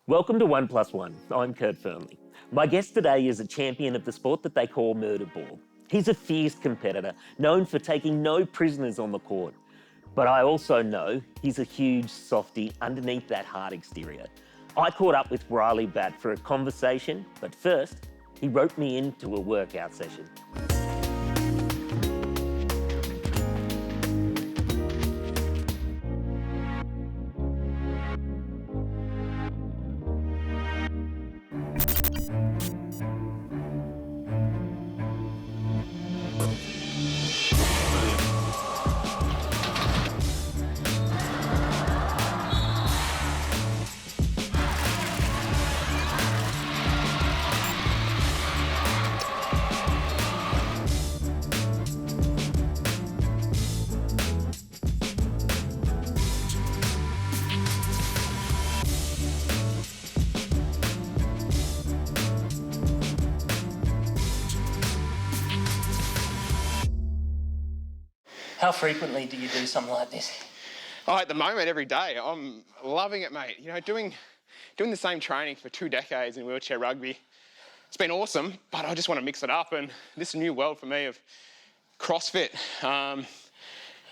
Welcome to 1+1. I'm Kurt Fearnley. My guest today is a champion of the sport that they call Murderball. He's a fierce competitor, known for taking no prisoners on the court. But I also know he's a huge softie underneath that hard exterior. I caught up with Ryley Batt for a conversation, but first, he roped me into a workout session. How frequently do you do something like this? Oh, at the moment, every day. I'm loving it, mate. You know, doing the same training for 2 decades in wheelchair rugby, it's been awesome, but I just want to mix it up. And this new world for me of CrossFit,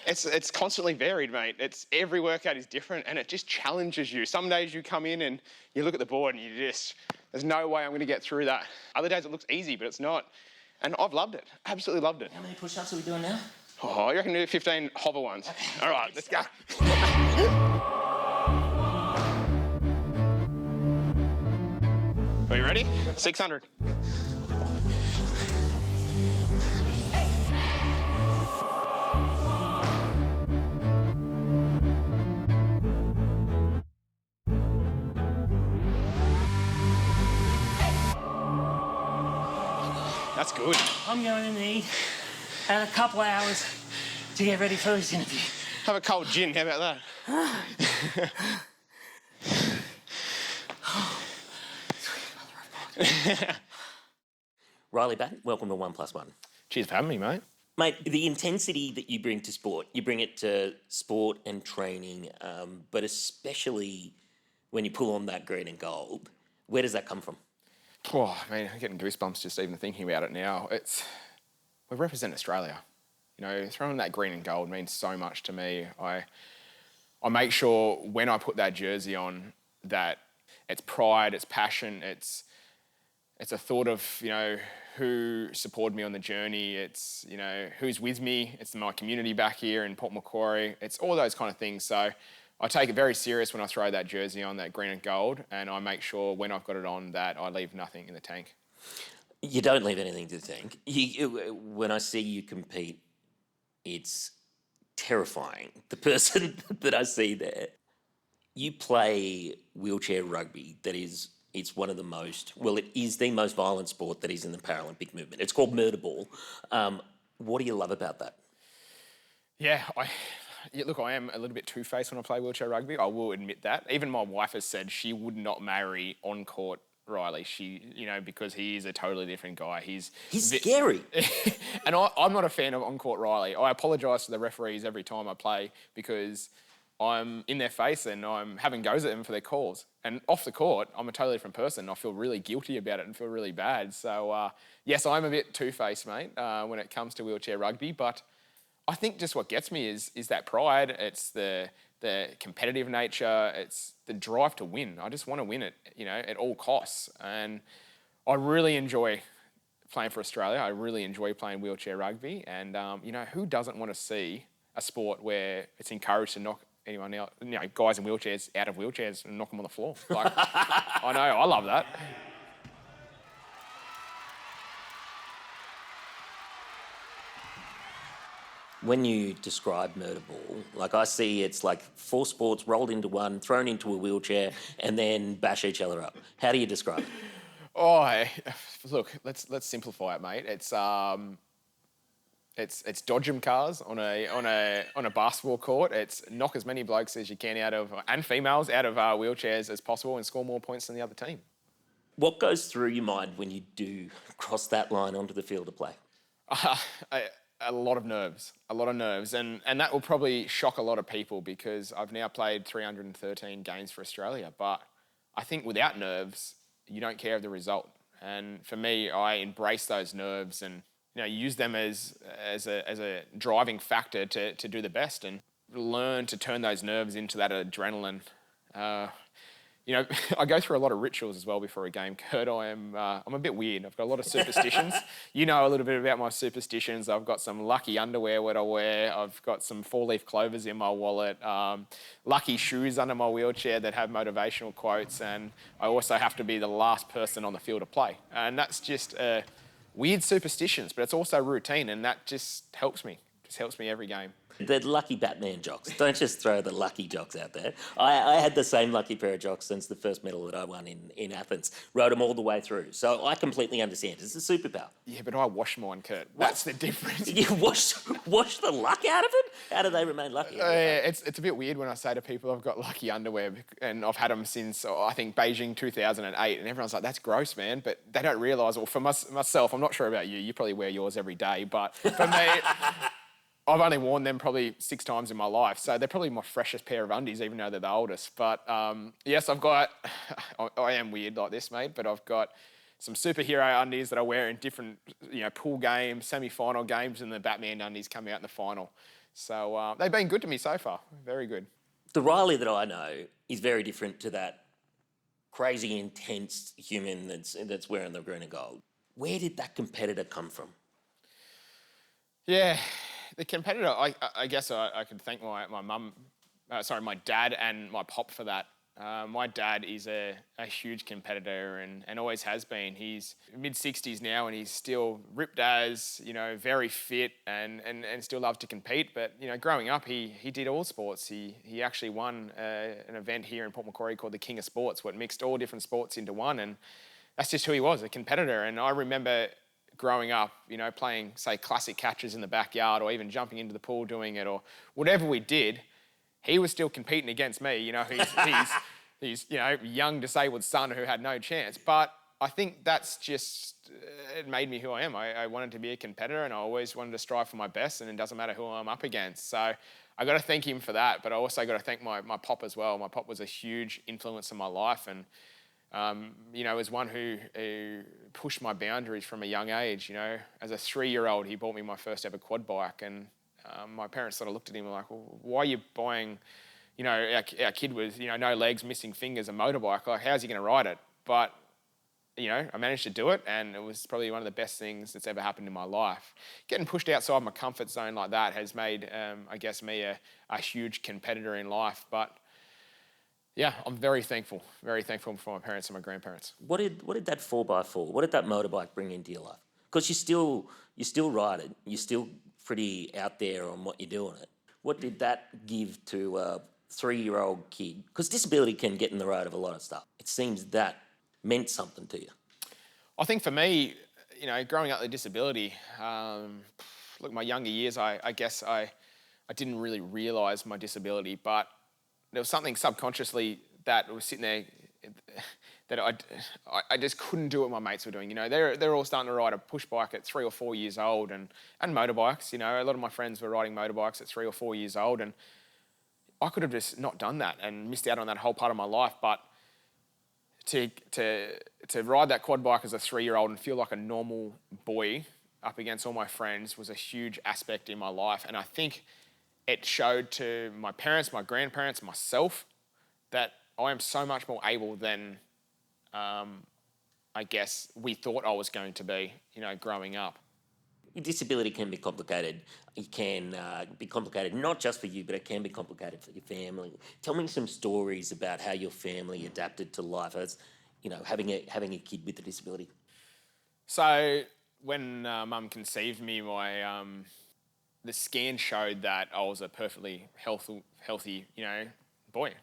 it's constantly varied, mate. Every workout is different and it just challenges you. Some days you come in and you look at the board and there's no way I'm going to get through that. Other days it looks easy, but it's not. And I've loved it, absolutely loved it. How many push-ups are we doing now? Oh, I reckon do 15 hover ones. Okay. All right, let's go. Are you ready? 600. That's good. I'm going to need a couple of hours to get ready for this interview. Have a cold gin, how about that? Ryley Batt, welcome to 1+1. Cheers for having me, mate. Mate, the intensity that you bring to sport, you bring it to sport and training, but especially when you pull on that green and gold. Where does that come from? Oh, man, I'm getting goosebumps just even thinking about it now. We represent Australia. You know, throwing that green and gold means so much to me. I make sure when I put that jersey on that it's pride, it's passion, it's a thought of, you know, who supported me on the journey. It's, you know, who's with me. It's my community back here in Port Macquarie. It's all those kind of things. So I take it very serious when I throw that jersey on, that green and gold, and I make sure when I've got it on that I leave nothing in the tank. You don't leave anything to the tank. When I see you compete, it's terrifying, the person that I see there. You play wheelchair rugby it's one of the most, well, it is the most violent sport that is in the Paralympic movement. It's called Murderball. What do you love about that? Yeah, look, I am a little bit two-faced when I play wheelchair rugby. I will admit that. Even my wife has said she would not marry on-court Ryley. Because he is a totally different guy. He's scary. And I'm not a fan of on-court Ryley. I apologise to the referees every time I play because I'm in their face and I'm having goes at them for their calls. And off the court, I'm a totally different person. I feel really guilty about it and feel really bad. So, yes, I'm a bit two-faced, mate, when it comes to wheelchair rugby. But I think just what gets me is that pride. It's the competitive nature. It's the drive to win. I just want to win it, at all costs. And I really enjoy playing for Australia. I really enjoy playing wheelchair rugby. And, who doesn't want to see a sport where it's encouraged to knock anyone else, guys in wheelchairs out of wheelchairs and knock them on the floor? Like, I know, I love that. When you describe Murderball, like I see it's like 4 sports rolled into one, thrown into a wheelchair, and then bash each other up. How do you describe it? Oh, look, let's simplify it, mate. It's dodge 'em cars on a basketball court. It's knock as many blokes as you can and females out of wheelchairs as possible and score more points than the other team. What goes through your mind when you do cross that line onto the field of play? A lot of nerves, and that will probably shock a lot of people because I've now played 313 games for Australia, but I think without nerves, you don't care of the result. And for me, I embrace those nerves and use them as a driving factor to do the best and learn to turn those nerves into that adrenaline. I go through a lot of rituals as well before a game, Kurt. I'm a bit weird. I've got a lot of superstitions. You know a little bit about my superstitions. I've got some lucky underwear that I wear. I've got some 4-leaf clovers in my wallet, lucky shoes under my wheelchair that have motivational quotes, and I also have to be the last person on the field to play. And that's just weird superstitions, but it's also routine, and that just helps me. Just helps me every game. The lucky Batman jocks. Don't just throw the lucky jocks out there. I had the same lucky pair of jocks since the first medal that I won in Athens. Rode them all the way through. So I completely understand. It's a superpower. Yeah, but I wash mine, Kurt. That's the difference. You wash the luck out of it? How do they remain lucky? It's a bit weird when I say to people I've got lucky underwear and I've had them since, I think, Beijing 2008, and everyone's like, that's gross, man. But they don't realise, or for myself, I'm not sure about you, you probably wear yours every day, but for me... I've only worn them probably 6 times in my life, so they're probably my freshest pair of undies, even though they're the oldest. But yes, I've got, I am weird like this, mate, but I've got some superhero undies that I wear in different, pool games, semi-final games, and the Batman undies come out in the final. So they've been good to me so far, very good. The Ryley that I know is very different to that crazy, intense human that's wearing the green and gold. Where did that competitor come from? Yeah. The competitor, I guess I could thank my dad and my pop for that. My dad is a huge competitor and always has been. He's mid-60s now and he's still ripped as, very fit and still loves to compete. But, growing up, he did all sports. He actually won an event here in Port Macquarie called the King of Sports, what mixed all different sports into one. And that's just who he was, a competitor. And I remember... growing up, playing, say, classic catches in the backyard or even jumping into the pool doing it or whatever we did, he was still competing against me. He's young disabled son who had no chance. But I think that's just, it made me who I am. I wanted to be a competitor and I always wanted to strive for my best, and it doesn't matter who I'm up against. So I got to thank him for that, but I also got to thank my pop as well. My pop was a huge influence in my life and was one who pushed my boundaries from a young age. As a 3-year-old, he bought me my first ever quad bike, and my parents sort of looked at him like, well, why are you buying, our kid with, no legs, missing fingers, a motorbike? Like, how's he going to ride it? But, I managed to do it, and it was probably one of the best things that's ever happened in my life. Getting pushed outside my comfort zone like that has made, me a huge competitor in life, but... yeah, I'm very thankful for my parents and my grandparents. What did that 4x4, what did that motorbike bring into your life? Because you still ride it, you're still pretty out there on what you're doing it. What did that give to a 3-year-old kid? Because disability can get in the road of a lot of stuff. It seems that meant something to you. I think for me, growing up with disability, look, my younger years, I guess I didn't really realise my disability, but there was something subconsciously that was sitting there that I just couldn't do what my mates were doing. They're all starting to ride a push bike at 3 or 4 years old and motorbikes. A lot of my friends were riding motorbikes at 3 or 4 years old, and I could have just not done that and missed out on that whole part of my life. But to ride that quad bike as a 3-year-old and feel like a normal boy up against all my friends was a huge aspect in my life, and I think it showed to my parents, my grandparents, myself, that I am so much more able than, we thought I was going to be, growing up. Your disability can be complicated. It can be complicated not just for you, but it can be complicated for your family. Tell me some stories about how your family adapted to life as, having a kid with a disability. So when Mum conceived me, the scan showed that I was a perfectly healthy, boy.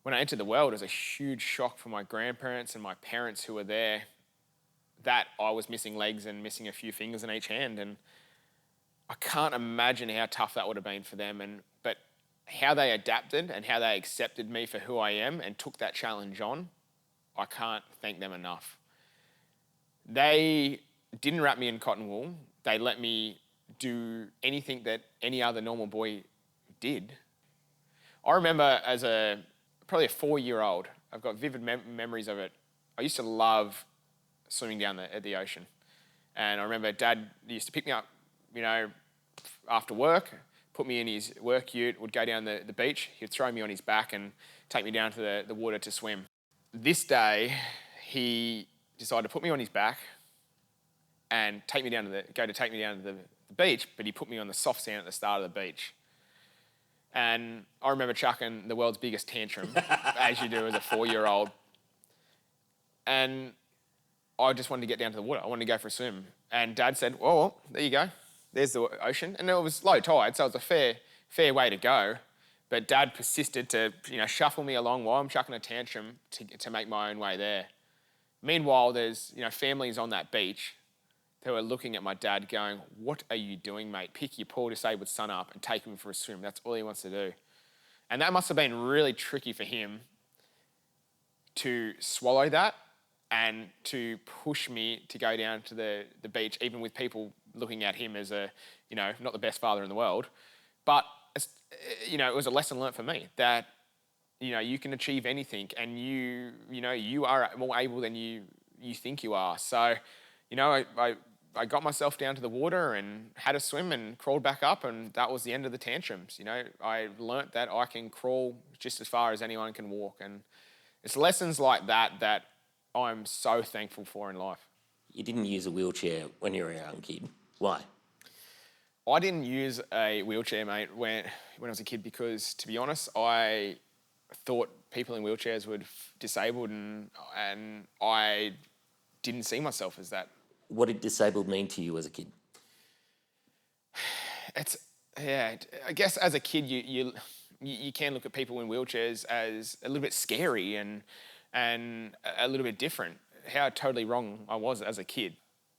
When I entered the world, it was a huge shock for my grandparents and my parents who were there that I was missing legs and missing a few fingers in each hand. And I can't imagine how tough that would have been for them. But how they adapted and how they accepted me for who I am and took that challenge on, I can't thank them enough. They didn't wrap me in cotton wool. They let me do anything that any other normal boy did. I remember as probably a 4-year-old, I've got vivid memories of it. I used to love swimming down at the ocean. And I remember Dad used to pick me up, after work, put me in his work ute, would go down the beach. He'd throw me on his back and take me down to the water to swim. This day, he decided to put me on his back and take me down to the beach, but he put me on the soft sand at the start of the beach. And I remember chucking the world's biggest tantrum, as you do as a 4-year-old. And I just wanted to get down to the water. I wanted to go for a swim. And Dad said, well, there you go. There's the ocean. And it was low tide, so it was a fair way to go. But Dad persisted to, shuffle me along while I'm chucking a tantrum to make my own way there. Meanwhile, there's, families on that beach who are looking at my dad going, what are you doing, mate? Pick your poor disabled son up and take him for a swim. That's all he wants to do. And that must have been really tricky for him to swallow that and to push me to go down to the beach, even with people looking at him as not the best father in the world. But, it was a lesson learnt for me that, you can achieve anything and you are more able than you think you are. So, I got myself down to the water and had a swim and crawled back up, and that was the end of the tantrums. I learnt that I can crawl just as far as anyone can walk. And it's lessons like that I'm so thankful for in life. You didn't use a wheelchair when you were a young kid. Why? I didn't use a wheelchair, mate, when I was a kid because, to be honest, I thought people in wheelchairs were disabled and I didn't see myself as that. What did disabled mean to you as a kid? I guess as a kid you can look at people in wheelchairs as a little bit scary and a little bit different. How totally wrong I was as a kid.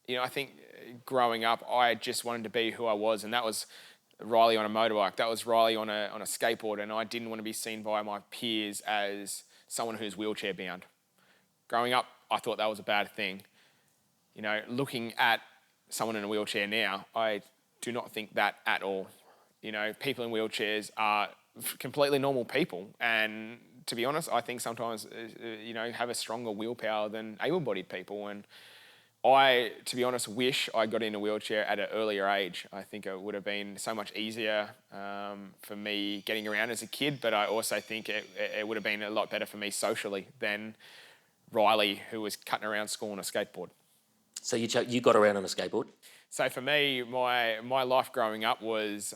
I think growing up I just wanted to be who I was, and that was Ryley on a motorbike. That was Ryley on a skateboard, and I didn't want to be seen by my peers as someone who's wheelchair bound. Growing up, I thought that was a bad thing. Looking at someone in a wheelchair now, I do not think that at all. People in wheelchairs are completely normal people. And to be honest, I think sometimes, have a stronger willpower than able-bodied people. And I, to be honest, wish I got in a wheelchair at an earlier age. I think it would have been so much easier for me getting around as a kid, but I also think it would have been a lot better for me socially than Ryley, who was cutting around school on a skateboard. So you got around on a skateboard? So for me, my life growing up was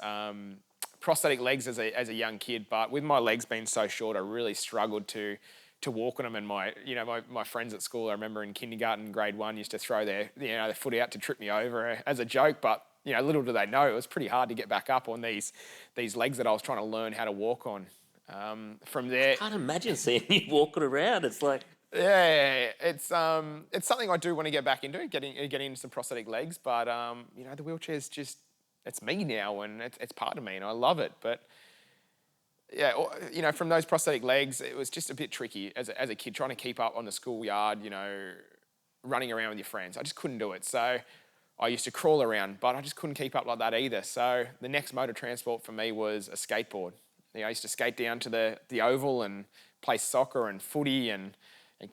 prosthetic legs as a young kid, but with my legs being so short, I really struggled to walk on them. And my friends at school, I remember in kindergarten, grade 1, used to throw their foot out to trip me over as a joke. But little do they know, it was pretty hard to get back up on these legs that I was trying to learn how to walk on. From there, I can't imagine seeing you walking around. It's like. Yeah, it's something I do want to get back into, getting into some prosthetic legs. But the wheelchair's just, it's me now, and it's part of me, and I love it. But yeah, from those prosthetic legs, it was just a bit tricky as a kid trying to keep up on the schoolyard. Running around with your friends, I just couldn't do it. So I used to crawl around, but I just couldn't keep up like that either. So the next mode of transport for me was a skateboard. I used to skate down to the oval and play soccer and footy and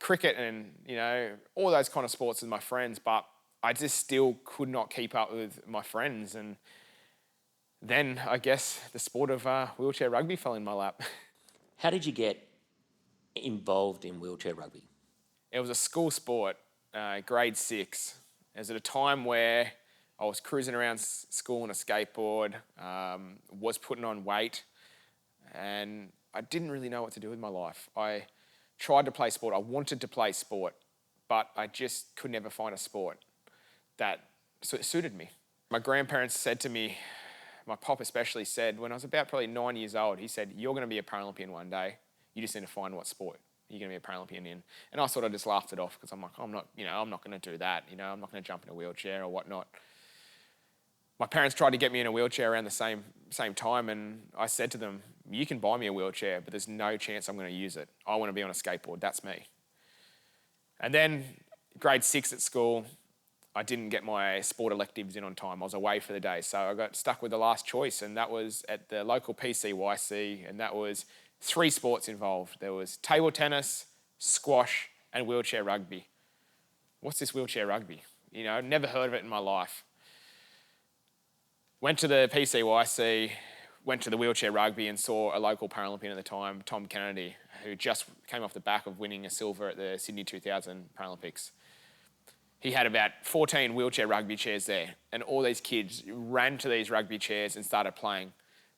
cricket and, all those kind of sports with my friends, but I just still could not keep up with my friends. And then I guess the sport of wheelchair rugby fell in my lap. How did you get involved in wheelchair rugby? It was a school sport, grade 6. It was at a time where I was cruising around school on a skateboard, was putting on weight, and I didn't really know what to do with my life. I tried to play sport. I wanted to play sport, but I just could never find a sport that suited me. My grandparents said to me, my pop especially said, when I was about probably 9 years old, he said, you're going to be a Paralympian one day. You just need to find what sport you're going to be a Paralympian in. And I sort of just laughed it off because I'm like, I'm not going to do that. I'm not going to jump in a wheelchair or whatnot. My parents tried to get me in a wheelchair around the same time, and I said to them, you can buy me a wheelchair, but there's no chance I'm going to use it. I want to be on a skateboard. That's me. And then grade 6 at school, I didn't get my sport electives in on time. I was away for the day, so I got stuck with the last choice, and that was at the local PCYC, and that was 3 sports involved. There was table tennis, squash, and wheelchair rugby. What's this wheelchair rugby? You know, I'd never heard of it in my life. Went to the PCYC, went to the wheelchair rugby and saw a local Paralympian at the time, Tom Kennedy, who just came off the back of winning a silver at the Sydney 2000 Paralympics. He had about 14 wheelchair rugby chairs there, and all these kids ran to these rugby chairs and started playing.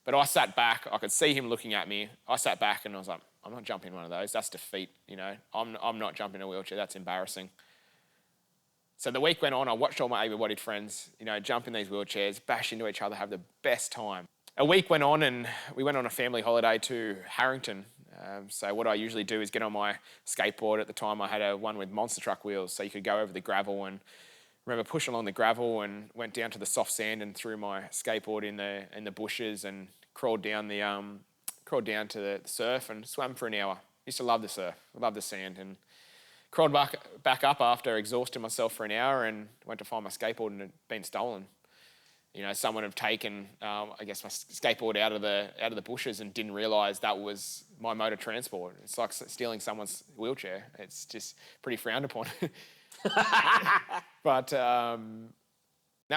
But I sat back, I could see him looking at me. I sat back and I was like, I'm not jumping one of those, that's defeat, you know. I'm not jumping a wheelchair, that's embarrassing. So the week went on, I watched all my able-bodied friends, you know, jump in these wheelchairs, bash into each other, have the best time. A week went on and we went on a family holiday to Harrington. So what I usually do is get on my skateboard. At the time I had one with monster truck wheels, so you could go over the gravel, and I remember pushing along the gravel and went down to the soft sand and threw my skateboard in the bushes and crawled down to the surf and swam for an hour. Used to love the surf, love the sand, and crawled back up after exhausting myself for an hour and went to find my skateboard and it had been stolen. You know, someone had taken, I guess, my skateboard out of the bushes and didn't realise that was my mode of transport. It's like stealing someone's wheelchair. It's just pretty frowned upon. But that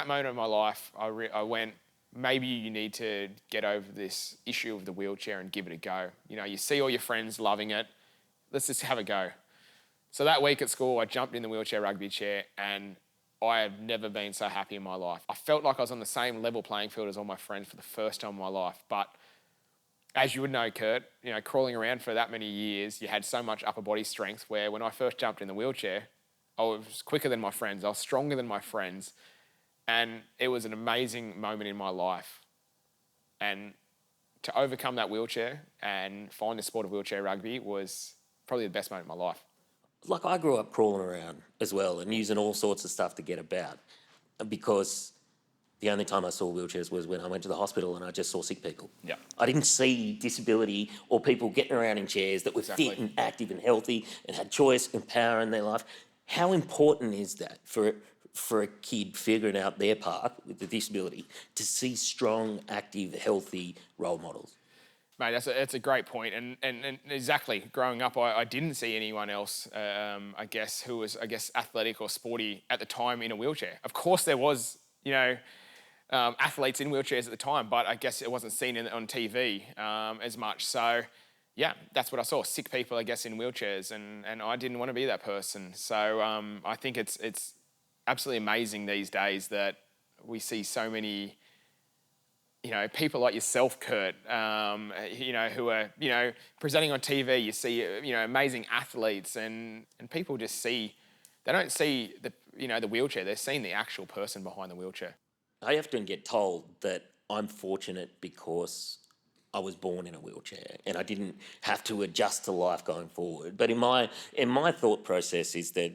moment of my life, I went, maybe you need to get over this issue of the wheelchair and give it a go. You know, you see all your friends loving it. Let's just have a go. So that week at school, I jumped in the wheelchair rugby chair and I have never been so happy in my life. I felt like I was on the same level playing field as all my friends for the first time in my life. But as you would know, Kurt, you know, crawling around for that many years, you had so much upper body strength where when I first jumped in the wheelchair, I was quicker than my friends. I was stronger than my friends. And it was an amazing moment in my life. And to overcome that wheelchair and find the sport of wheelchair rugby was probably the best moment of my life. Like, I grew up crawling around as well and using all sorts of stuff to get about, because the only time I saw wheelchairs was when I went to the hospital and I just saw sick people. Yeah. I didn't see disability or people getting around in chairs that were Exactly. fit and active and healthy and had choice and power in their life. How important is that for a kid figuring out their path with the disability to see strong, active, healthy role models? Mate, that's a great point. And exactly, growing up, I didn't see anyone else, I guess, who was, athletic or sporty at the time in a wheelchair. Of course there was, you know, athletes in wheelchairs at the time, but I guess it wasn't seen on TV as much. So, yeah, that's what I saw, sick people, I guess, in wheelchairs, and I didn't want to be that person. So I think it's absolutely amazing these days that we see so many, you know, people like yourself, Kurt, you know, who are, you know, presenting on TV. You see, you know, amazing athletes, and people just see, they don't see the, you know, the wheelchair. They're seeing the actual person behind the wheelchair. I often get told that I'm fortunate because I was born in a wheelchair and I didn't have to adjust to life going forward. But in my thought process is that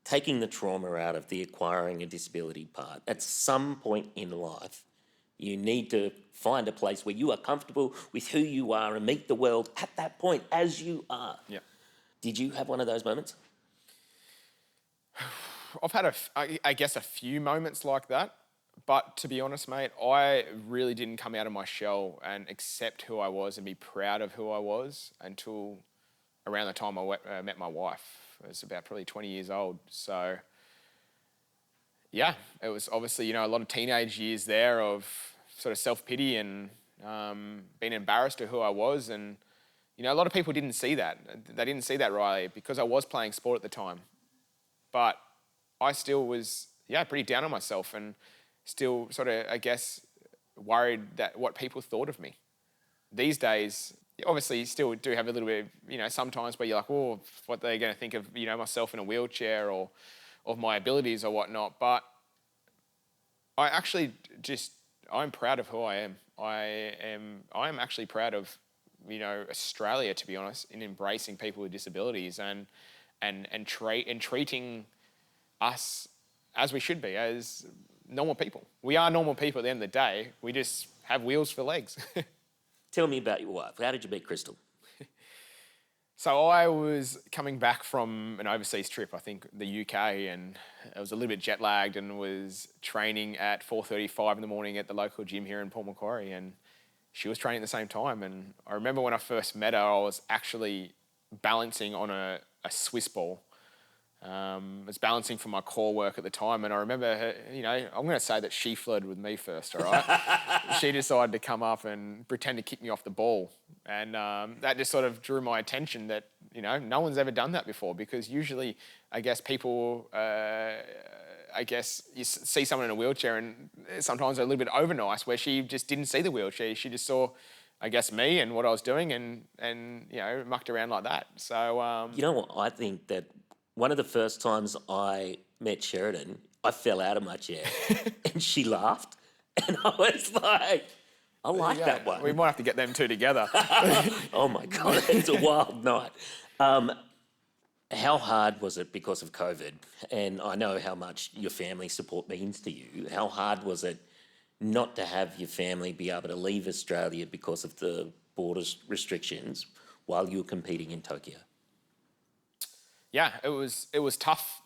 taking the trauma out of the acquiring a disability part, at some point in life, you need to find a place where you are comfortable with who you are and meet the world at that point as you are. Yeah. Did you have one of those moments? I've had, I guess, a few moments like that. But to be honest, mate, I really didn't come out of my shell and accept who I was and be proud of who I was until around the time I met my wife. I was about probably 20 years old. So, yeah, it was obviously, you know, a lot of teenage years there of sort of self-pity and being embarrassed of who I was. And, you know, a lot of people didn't see that. They didn't see that, Ryley, because I was playing sport at the time. But I still was, yeah, pretty down on myself and still sort of, I guess, worried that what people thought of me. These days, obviously, you still do have a little bit of, you know, sometimes where you're like, oh, what are they going to think of, you know, myself in a wheelchair or of my abilities or whatnot. But I actually I'm proud of who I am. I am actually proud of, you know, Australia, to be honest, in embracing people with disabilities and treating us as we should be, as normal people. We are normal people at the end of the day. We just have wheels for legs. Tell me about your wife. How did you meet Crystal? So I was coming back from an overseas trip, I think the UK, and I was a little bit jet lagged and was training at 4:35 in the morning at the local gym here in Port Macquarie, and she was training at the same time. And I remember when I first met her, I was actually balancing on a Swiss ball. I was balancing for my core work at the time, and I remember her, I'm going to say that she flirted with me first, all right? She decided to come up and pretend to kick me off the ball. And that just sort of drew my attention that, no one's ever done that before, because usually, I guess, people, you see someone in a wheelchair and sometimes they're a little bit over nice, where she just didn't see the wheelchair. She just saw, I guess, me and what I was doing and mucked around like that. So... You know what? I think that one of the first times I met Sheridan, I fell out of my chair and she laughed. And I was like, I like that one. We might have to get them two together. Oh my God, it's a wild night. How hard was it because of COVID? And I know how much your family support means to you. How hard was it not to have your family be able to leave Australia because of the borders restrictions while you were competing in Tokyo? Yeah, it was tough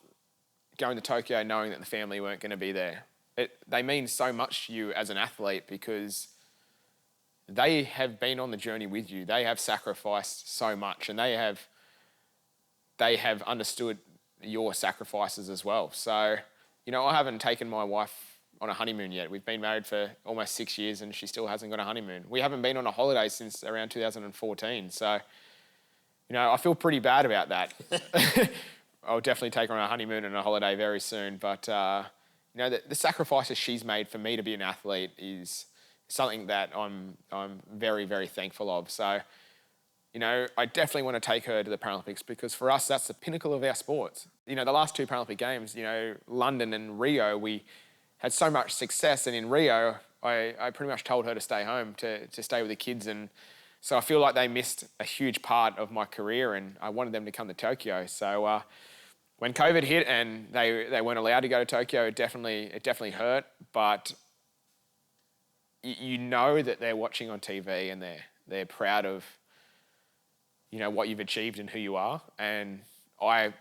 going to Tokyo knowing that the family weren't going to be there. They mean so much to you as an athlete because they have been on the journey with you. They have sacrificed so much, and they have understood your sacrifices as well. So, I haven't taken my wife on a honeymoon yet. We've been married for almost 6 years and she still hasn't got a honeymoon. We haven't been on a holiday since around 2014. So, I feel pretty bad about that. I'll definitely take her on a honeymoon and a holiday very soon. But, the sacrifices she's made for me to be an athlete is something that I'm very, very thankful of. So, I definitely want to take her to the Paralympics because for us, that's the pinnacle of our sports. The last two Paralympic Games, London and Rio, we had so much success. And in Rio, I pretty much told her to stay home, to stay with the kids. And so I feel like they missed a huge part of my career and I wanted them to come to Tokyo. So when COVID hit and they weren't allowed to go to Tokyo, it definitely hurt. But you know that they're watching on TV and they're proud of, what you've achieved and who you are. And I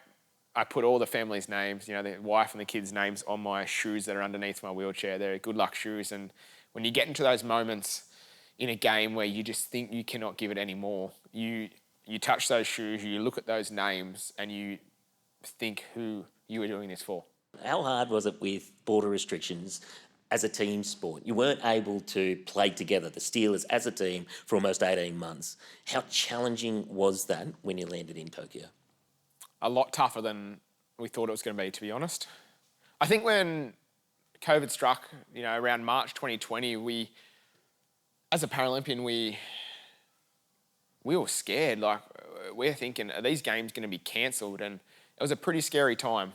put all the family's names, the wife and the kids' names on my shoes that are underneath my wheelchair. They're good luck shoes. And when you get into those moments in a game where you just think you cannot give it any more, you touch those shoes, you look at those names and you think who you were doing this for. How hard was it with border restrictions as a team sport? You weren't able to play together, the Steelers as a team, for almost 18 months. How challenging was that when you landed in Tokyo? A lot tougher than we thought it was going to be, to be honest. I think when COVID struck, around March 2020, we, as a Paralympian, we were scared. Like, we're thinking, are these games going to be cancelled? And it was a pretty scary time.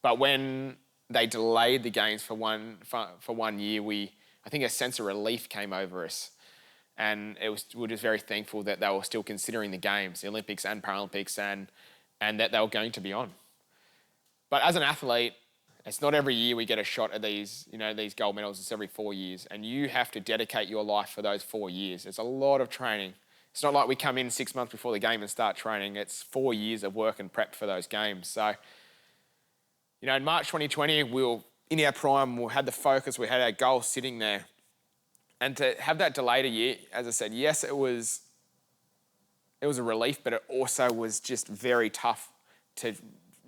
But when they delayed the games for 1 year, I think a sense of relief came over us. And we're just very thankful that they were still considering the games, the Olympics and Paralympics, and that they were going to be on. But as an athlete, it's not every year we get a shot at these gold medals. It's every 4 years. And you have to dedicate your life for those 4 years. It's a lot of training. It's not like we come in 6 months before the game and start training. It's 4 years of work and prep for those games. So, in March 2020, we were in our prime. We had the focus. We had our goal sitting there. And to have that delayed a year, as I said, yes, it was a relief, but it also was just very tough to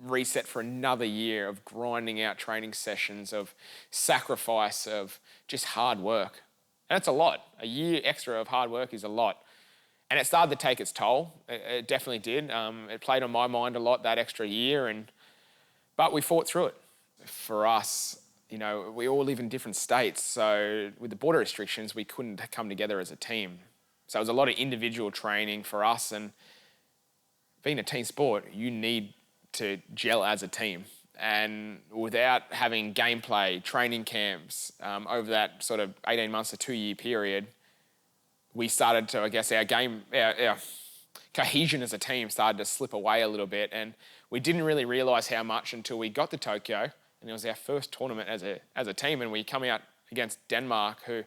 reset for another year of grinding out training sessions, of sacrifice, of just hard work. And it's a lot. A year extra of hard work is a lot. And it started to take its toll. It definitely did. It played on my mind a lot, that extra year, but we fought through it. For us, we all live in different states, so with the border restrictions, we couldn't come together as a team. So it was a lot of individual training for us, and being a team sport, you need to gel as a team. And without having gameplay, training camps, over that sort of 18 months to 2 year period, we started to, I guess, our cohesion as a team started to slip away a little bit, and we didn't really realise how much until we got to Tokyo, and it was our first tournament as a team, and we come out against Denmark, who,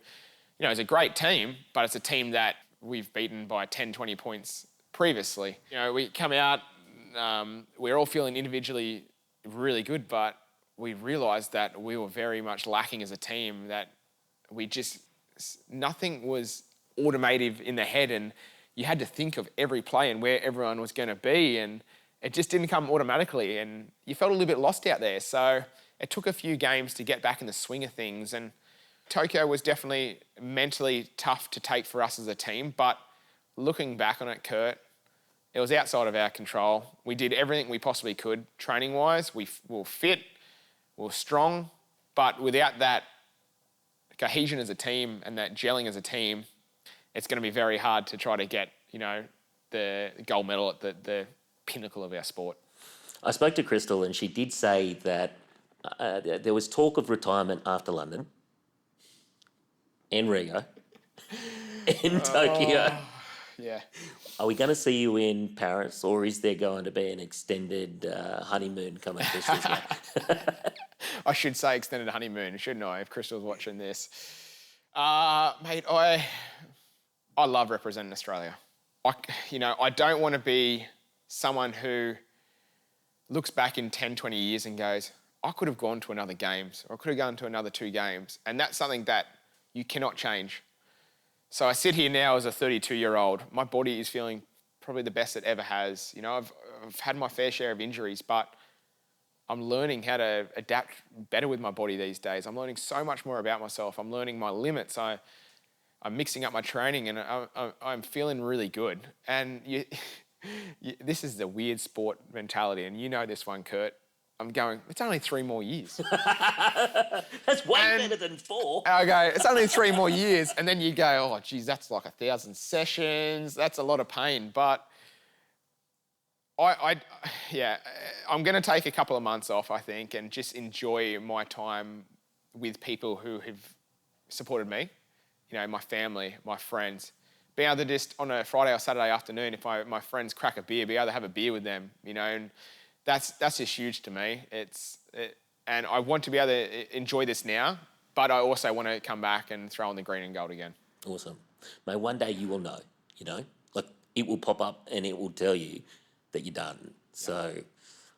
is a great team, but it's a team that we've beaten by 10, 20 points previously. We come out, we're all feeling individually really good, but we realised that we were very much lacking as a team, that nothing was automative in the head, and you had to think of every play and where everyone was going to be, and it just didn't come automatically, and you felt a little bit lost out there. So it took a few games to get back in the swing of things, and Tokyo was definitely mentally tough to take for us as a team, but looking back on it, Kurt, it was outside of our control. We did everything we possibly could training-wise. We were fit, we were strong, but without that cohesion as a team and that gelling as a team, it's going to be very hard to try to get, the gold medal at the pinnacle of our sport. I spoke to Crystal and she did say that there was talk of retirement after London and Rio and Tokyo. Yeah. Are we going to see you in Paris, or is there going to be an extended honeymoon coming this year? I should say extended honeymoon, shouldn't I, if Crystal's watching this? Mate, I love representing Australia. I don't want to be someone who looks back in 10, 20 years and goes, I could have gone to another games, or I could have gone to another 2 games. And that's something that you cannot change. So I sit here now as a 32-year-old. My body is feeling probably the best it ever has. I've had my fair share of injuries, but I'm learning how to adapt better with my body these days. I'm learning so much more about myself. I'm learning my limits. I'm mixing up my training, and I'm feeling really good. And this is the weird sport mentality, and you know this one, Kurt. I'm going, it's only 3 more years. That's way better than 4. I go, it's only 3 more years. And then you go, oh, geez, that's like 1,000 sessions. That's a lot of pain. But I'm going to take a couple of months off, I think, and just enjoy my time with people who have supported me. My family, my friends. Being able to just, on a Friday or Saturday afternoon, if my friends crack a beer, be able to have a beer with them, and that's just huge to me. And I want to be able to enjoy this now, but I also want to come back and throw on the green and gold again. Awesome. Mate, one day you will know, like it will pop up and it will tell you that you're done. So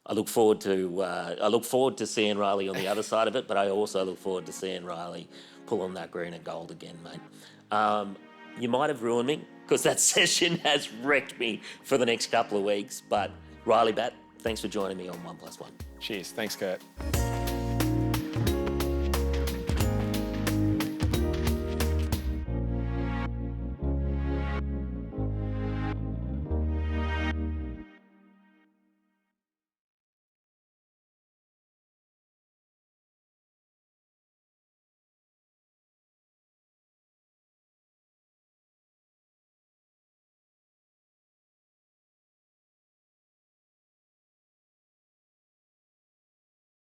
I look forward to seeing Ryley on the other side of it, but I also look forward to seeing Ryley pull on that green and gold again, mate. You might have ruined me because that session has wrecked me for the next couple of weeks, but Ryley Batt, thanks for joining me on 1+1. Cheers. Thanks, Kurt.